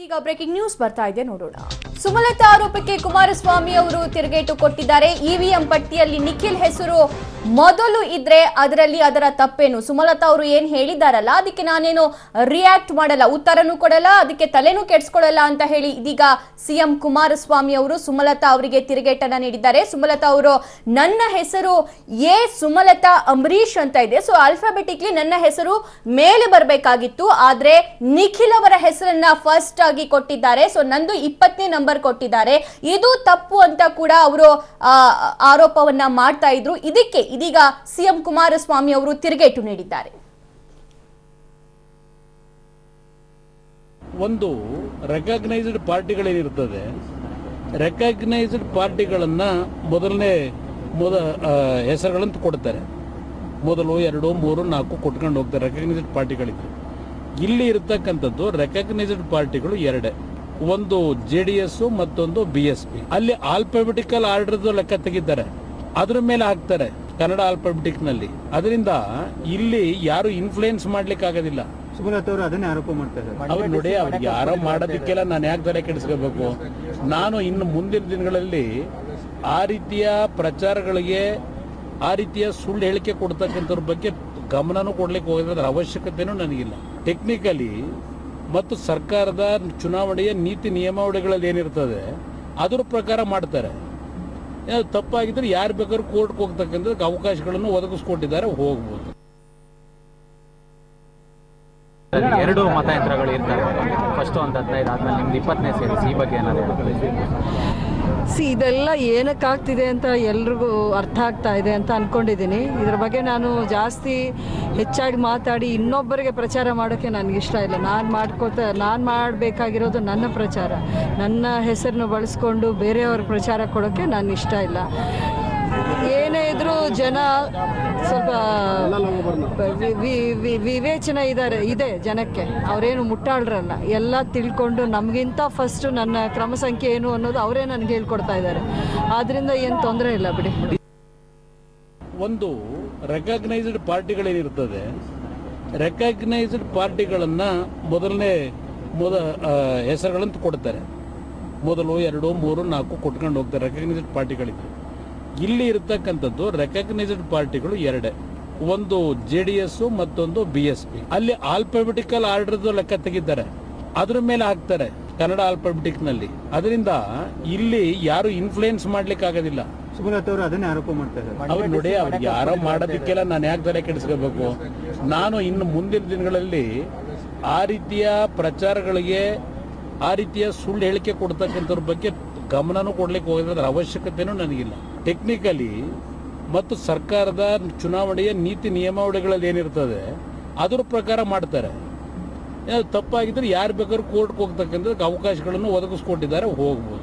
ಈಗ breaking news ಬರ್ತಾ ಇದೆ ನೋಡೋಣ. ಸುಮಲತಾ ಆರೋಪಕ್ಕೆ ಕುಮಾರಸ್ವಾಮಿ ಅವರು ತಿರುಗೇಟು ಕೊಟ್ಟಿದ್ದಾರೆ. ಇವಿಎಂ ಪಟ್ಟಿಯಲ್ಲಿ ನಿಖಿಲ್ ಹೆಸರು ಮೊದಲು ಇದ್ರೆ ಅದರಲ್ಲಿ ಅದರ ತಪ್ಪೇನು? ಸುಮಲತಾ ಅವರು ಏನ್ ಹೇಳಿದಾರಲ್ಲ ಅದಕ್ಕೆ ನಾನೇನು ರಿಯಾಕ್ಟ್ ಮಾಡಲ್ಲ, ಉತ್ತರನೂ ಕೊಡಲ್ಲ, ಅದಕ್ಕೆ ತಲೆನೂ ಕೆಡ್ಸ್ಕೊಳ್ಳಲ್ಲ ಅಂತ ಹೇಳಿ ಇದೀಗ ಸಿಎಂ ಕುಮಾರಸ್ವಾಮಿ ಅವರು ಸುಮಲತಾ ಅವರಿಗೆ ತಿರುಗೇಟನ್ನ ನೀಡಿದ್ದಾರೆ. ಸುಮಲತಾ ಅವರು ನನ್ನ ಹೆಸರು ಸುಮಲತಾ ಅಂಬರೀಶ್ ಅಂತ ಇದೆ, ಸೊ ಆಲ್ಫಾಬೆಟಿಕ್ಲಿ ನನ್ನ ಹೆಸರು ಮೇಲೆ ಬರಬೇಕಾಗಿತ್ತು, ಆದ್ರೆ ನಿಖಿಲ್ ಅವರ ಹೆಸರನ್ನ ಫಸ್ಟ್ ಆಗಿ ಕೊಟ್ಟಿದ್ದಾರೆ, ಸೊ ನಂದು 20ನೇ ನಂಬರ್ ಕೊಟ್ಟಿದ್ದಾರೆ, ಇದು ತಪ್ಪು ಅಂತ ಕೂಡ ಅವರು ಆರೋಪವನ್ನ ಮಾಡ್ತಾ ಇದ್ರು. ಇದಕ್ಕೆ ಇದೀಗ ಸಿಎಂ ಕುಮಾರಸ್ವಾಮಿ ಅವರು ತಿರುಗೇಟು ನೀಡಿದ್ದಾರೆ. ಒಂದು ರೆಕಗ್ನೈಸ್ಡ್ ಪಾರ್ಟಿಗಳೇನಿರ್ತದೆ, ರೆಕಗ್ನೈಸ್ಡ್ ಪಾರ್ಟಿಗಳನ್ನ ಮೊದಲನೇ ಹೆಸರುಗಳಂತ ಕೊಡ್ತಾರೆ. ಮೊದಲು 2, 3, 4 ಕೊಟ್ಕೊಂಡು ಹೋಗ್ತಾರೆ ರೆಕಗ್ನೈಸ್ಡ್ ಪಾರ್ಟಿಗಳಿಗೆ. ಇಲ್ಲಿ ಇರತಕ್ಕಂಥದ್ದು ರೆಕಗ್ನೈಸ್ಡ್ ಪಾರ್ಟಿಗಳು ಎರಡೇ, ಒಂದು JDS ಮತ್ತೊಂದು BSP. ಅಲ್ಲಿ ಆಲ್ಫಾಬೆಟಿಕಲ್ ಆರ್ಡರ್ ಲೆಕ್ಕ ತೆಗಿತಾರೆ, ಅದ್ರ ಮೇಲೆ ಹಾಕ್ತಾರೆ ಕನ್ನಡ ಆಲ್ಫಾಬೆಟಿಕ್ ನಲ್ಲಿ. ಅದರಿಂದ ಇಲ್ಲಿ ಯಾರು ಇನ್ಫ್ಲೂಯೆನ್ಸ್ ಮಾಡ್ಲಿಕ್ಕೆ ಆಗೋದಿಲ್ಲ. ಸುಮಲತಾ ಅವರು ಅದನ್ನೇ ಆರೋಪ ಮಾಡ್ತಾರೆ. ಅವ್ರು ನೋಡಿ, ಅವ್ರಿಗೆ ಯಾರೋ ಮಾಡೋದಕ್ಕೆಲ್ಲ ನಾನು ಯಾಕೆ ತಲೆ ಕೆಡಿಸ್ಕೋಬೇಕು? ನಾನು ಇನ್ನು ಮುಂದಿನ ದಿನಗಳಲ್ಲಿ ಆ ರೀತಿಯ ಪ್ರಚಾರಗಳಿಗೆ, ಆ ರೀತಿಯ ಸುಳ್ಳು ಹೇಳಿಕೆ ಕೊಡ್ತಕ್ಕಂಥವ್ರ ಬಗ್ಗೆ ಗಮನನೂ ಕೊಡ್ಲಿಕ್ಕೆ ಹೋಗೋದ್ರ ಅವಶ್ಯಕತೆನೂ ನನಗಿಲ್ಲ. ಟೆಕ್ನಿಕಲಿ ಮತ್ತು ಸರ್ಕಾರದ ಚುನಾವಣೆಯ ನೀತಿ ನಿಯಮಾವಳಿಗಳಲ್ಲಿ ಏನಿರ್ತದೆ ಅದ್ರ ಪ್ರಕಾರ ಮಾಡ್ತಾರೆ. ತಪ್ಪಾಗಿದ್ರೆ ಯಾರು ಬೇಕಾದ್ರೂ ಕೋರ್ಟ್ಗೆ ಹೋಗ್ತಕ್ಕಂಥದ್ದಕ್ಕೆ ಅವಕಾಶಗಳನ್ನು ಒದಗಿಸ್ಕೊಟ್ಟಿದ್ದಾರೆ, ಹೋಗ್ಬೋದು. ಎರಡು ಮತಯಂತ್ರಗಳು ಇರ್ತವೆ, ಫಸ್ಟ್ ಒಂದು 15 ಆದ್ಮೇಲೆ ನಿಮ್ದು 20ನೇ ಸೇರಿಸಿ, ಈ ಬಗ್ಗೆ ಏನಾದ್ರು ಇದೆಲ್ಲ ಏನಕ್ಕಾಗ್ತಿದೆ ಅಂತ ಎಲ್ರಿಗೂ ಅರ್ಥ ಆಗ್ತಾ ಇದೆ ಅಂತ ಅಂದ್ಕೊಂಡಿದ್ದೀನಿ. ಇದ್ರ ಬಗ್ಗೆ ನಾನು ಜಾಸ್ತಿ ಹೆಚ್ಚಾಗಿ ಮಾತಾಡಿ ಇನ್ನೊಬ್ಬರಿಗೆ ಪ್ರಚಾರ ಮಾಡೋಕ್ಕೆ ನನಗಿಷ್ಟ ಇಲ್ಲ. ನಾನು ಮಾಡಬೇಕಾಗಿರೋದು ನನ್ನ ಪ್ರಚಾರ, ನನ್ನ ಹೆಸರನ್ನು ಬಳಸ್ಕೊಂಡು ಬೇರೆಯವ್ರ ಪ್ರಚಾರ ಕೊಡೋಕ್ಕೆ ನಾನು ಇಷ್ಟ ಇಲ್ಲ. ಏನೇ ಇದ್ರೂ ಜನ ಸ್ವಲ್ಪ ವಿವೇಚನೆ ಇದೆ ಜನಕ್ಕೆ, ಅವರೇನು ಮುಟ್ಟಾಳ್ರಲ್ಲ, ಎಲ್ಲ ತಿಳ್ಕೊಂಡು ನಮಗಿಂತ ಫಸ್ಟ್ ನನ್ನ ಕ್ರಮ ಸಂಖ್ಯೆ ಏನು ಅನ್ನೋದು ಅವರೇ ನನಗೆ ಹೇಳ್ಕೊಡ್ತಾ ಇದ್ದಾರೆ. ಆದ್ದರಿಂದ ಏನು ತೊಂದರೆ ಇಲ್ಲ ಬಿಡಿ. ಒಂದು ರೆಕಗ್ನೈಸ್ಡ್ ಪಾರ್ಟಿಗಳೇನಿರ್ತದೆ, ರೆಕಗ್ನೈಸ್ಡ್ ಪಾರ್ಟಿಗಳನ್ನ ಮೊದಲನೇ ಹೆಸರುಗಳಂತ ಕೊಡ್ತಾರೆ. ಮೊದಲು 2, 3, 4 ಕೊಟ್ಕೊಂಡು ಹೋಗ್ತಾರೆ ರೆಕಗ್ನೈಸ್ಡ್ ಪಾರ್ಟಿಗಳಿಗೆ. ಇಲ್ಲಿ ಇರತಕ್ಕಂಥದ್ದು ರೆಕಗ್ನೈಸ್ಡ್ ಪಾರ್ಟಿಗಳು ಎರಡೇ, ಒಂದು JDS ಮತ್ತೊಂದು BSP. ಅಲ್ಲಿ ಆಲ್ಫಾಬೆಟಿಕಲ್ ಆರ್ಡರ್ ಲೆಕ್ಕ ತೆಗಿತಾರೆ, ಅದ್ರ ಮೇಲೆ ಹಾಕ್ತಾರೆ ಕನ್ನಡ ಆಲ್ಫಾಬೆಟಿಕ್ ನಲ್ಲಿ. ಅದರಿಂದ ಇಲ್ಲಿ ಯಾರು ಇನ್ಫ್ಲೂಯೆನ್ಸ್ ಮಾಡ್ಲಿಕ್ಕೆ ಆಗೋದಿಲ್ಲ. ಸುಮಲತಾ ಅವರು ಅದನ್ನೇ ಆರೋಪ ಮಾಡ್ತಾರೆ. ಅವ್ರು ನೋಡಿ, ಅವ್ರಿಗೆ ಯಾರೋ ಮಾಡೋದಕ್ಕೆಲ್ಲ ನಾನು ಯಾಕೆ ತಲೆ ಕೆಡಿಸ್ಕೋಬೇಕು? ನಾನು ಇನ್ನು ಮುಂದಿನ ದಿನಗಳಲ್ಲಿ ಆ ರೀತಿಯ ಪ್ರಚಾರಗಳಿಗೆ, ಆ ರೀತಿಯ ಸುಳ್ಳು ಹೇಳಿಕೆ ಕೊಡ್ತಕ್ಕಂಥವ್ರ ಬಗ್ಗೆ ಗಮನನೂ ಕೊಡ್ಲಿಕ್ಕೆ ಹೋಗೋದ್ರ ಅವಶ್ಯಕತೆನೂ ನನಗಿಲ್ಲ. ಟೆಕ್ನಿಕಲಿ ಮತ್ತು ಸರ್ಕಾರದ ಚುನಾವಣೆಯ ನೀತಿ ನಿಯಮಾವಳಿಗಳಲ್ಲಿ ಏನಿರ್ತದೆ ಅದ್ರ ಪ್ರಕಾರ ಮಾಡ್ತಾರೆ. ತಪ್ಪಾಗಿದ್ರೆ ಯಾರು ಬೇಕಾದ್ರೂ ಕೋರ್ಟ್ಗೆ ಹೋಗ್ತಕ್ಕಂಥದ್ದಕ್ಕೆ ಅವಕಾಶಗಳನ್ನು ಒದಗಿಸ್ಕೊಟ್ಟಿದ್ದಾರೆ, ಹೋಗ್ಬೋದು.